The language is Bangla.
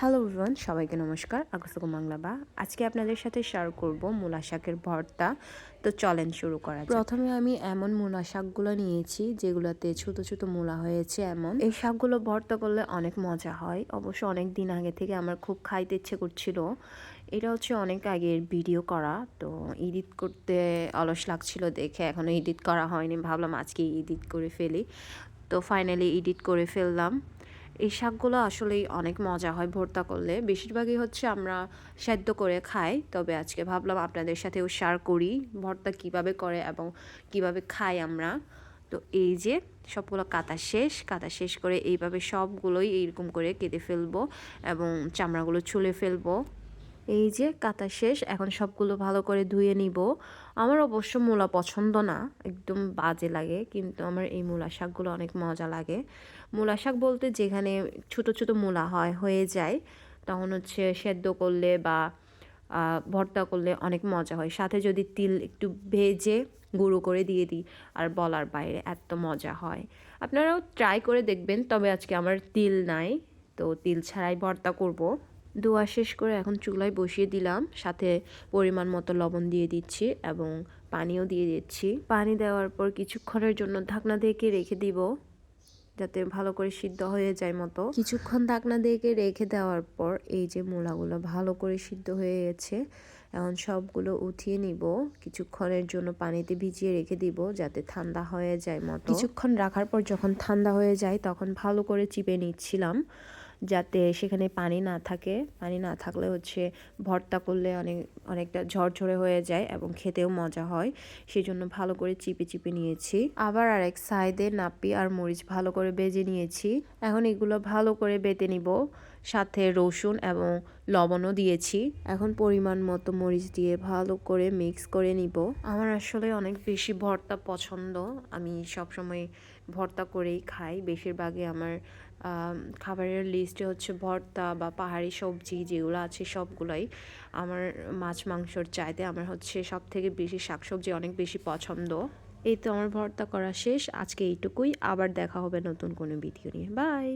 হ্যালো এভরিওয়ান, সবাইকে নমস্কার। আগস্ট বাংলা বা আজকে আপনাদের সাথে শেয়ার করব মূলা শাকের ভর্তা। তো চলেন শুরু করা যাক। প্রথমে আমি এমন মূলা শাকগুলো নিয়েছি যেগুলোতে ছোট ছোট মূলা হয়েছে। এমন এই শাকগুলো ভর্তা করলে অনেক মজা হয়। অবশ্য অনেক দিন আগে থেকে আমার খুব খাইতে ইচ্ছে করছিল। এটা হচ্ছে অনেক আগের ভিডিও করা, তো এডিট করতে অলস লাগছিল দেখে এখনও এডিট করা হয়নি। ভাবলাম আজকে এডিট করে ফেলি, তো ফাইনালি এডিট করে ফেললাম। এই শাকগুলো আসলেই অনেক মজা হয় ভর্তা করলে। বেশিরভাগই হচ্ছে আমরা সেদ্ধ করে খাই, তবে আজকে ভাবলাম আপনাদের সাথেও শেয়ার করি ভর্তা কিভাবে করে এবং কিভাবে খাই আমরা। তো এই যে সবগুলো কাটা শেষ করে এইভাবে সবগুলোই এইরকম করে কেটে ফেলবো এবং চামড়াগুলো ছুলে ফেলবো। এই যে কাটা শেষ, এখন সবগুলো ভালো করে ধুয়ে নিব। আমার অবশ্য মূলা পছন্দ না, একদম বাজে লাগে, কিন্তু আমার এই মূলা শাকগুলো অনেক মজা লাগে। মূলা শাক বলতে যেখানে ছোট ছোট মূলা হয়ে যায়, তখন হচ্ছে সেদ্ধ করলে বা ভর্তা করলে অনেক মজা হয়। সাথে যদি তিল একটু ভেজে গুঁড়ো করে দিয়ে দিই, আর বলার বাইরে এত মজা হয়। আপনারাও ট্রাই করে দেখবেন। তবে আজকে আমার তিল নাই, তো তিল ছাড়াই ভর্তা করব। ধোয়া শেষ করে এখন চুলায় বসিয়ে দিলাম, সাথে পরিমাণ মতো লবণ দিয়ে দিচ্ছি এবং পানিও দিয়ে দিচ্ছি। পানি দেওয়ার পর কিছুক্ষণের জন্য ঢাকনা দিয়ে রেখে দিব, যাতে ভালো করে সিদ্ধ হয়ে যায় মতো। কিছুক্ষণ ঢাকনা দিয়ে রেখে দেওয়ার পর এই যে মূলাগুলো ভালো করে সিদ্ধ হয়ে গেছে। এখন সবগুলো উঠিয়ে নিব, কিছুক্ষণের জন্য পানিতে ভিজিয়ে রেখে দিব যাতে ঠান্ডা হয়ে যায় মতো। কিছুক্ষণ রাখার পর যখন ঠান্ডা হয়ে যায় তখন ভালো করে চিপে নিচ্ছিলাম, যাতে সেখানে পানি না থাকে। পানি না থাকলে হচ্ছে ভর্তা করলে অনেকটা ঝরঝরে হয়ে যায় এবং খেতেও মজা হয়। সেই জন্য ভালো করে চিপে চিপে নিয়েছি। আবার আরেক সাইডে নাপি আর মরিচ ভালো করে ভেজে নিয়েছি। এখন এগুলো ভালো করে বেটে নিব, সাথে রসুন এবং লবণও দিয়েছি। এখন পরিমাণ মতো মরিচ দিয়ে ভালো করে মিক্স করে নিব। আমার আসলে অনেক বেশি ভর্তা পছন্দ, আমি সবসময় ভর্তা করেই খাই। বেশিরভাগই আমার খাবারের লিস্টে হচ্ছে ভর্তা বা পাহাড়ি সবজি যেগুলো আছে সবগুলোই। আমার মাছ মাংসর চাইতে আমার হচ্ছে সব থেকে বেশি শাকসবজি অনেক বেশি পছন্দ। এই তো আমার ভর্তা করা শেষ। আজকে এইটুকুই, আবার দেখা হবে নতুন কোনো ভিডিও নিয়ে। বাই।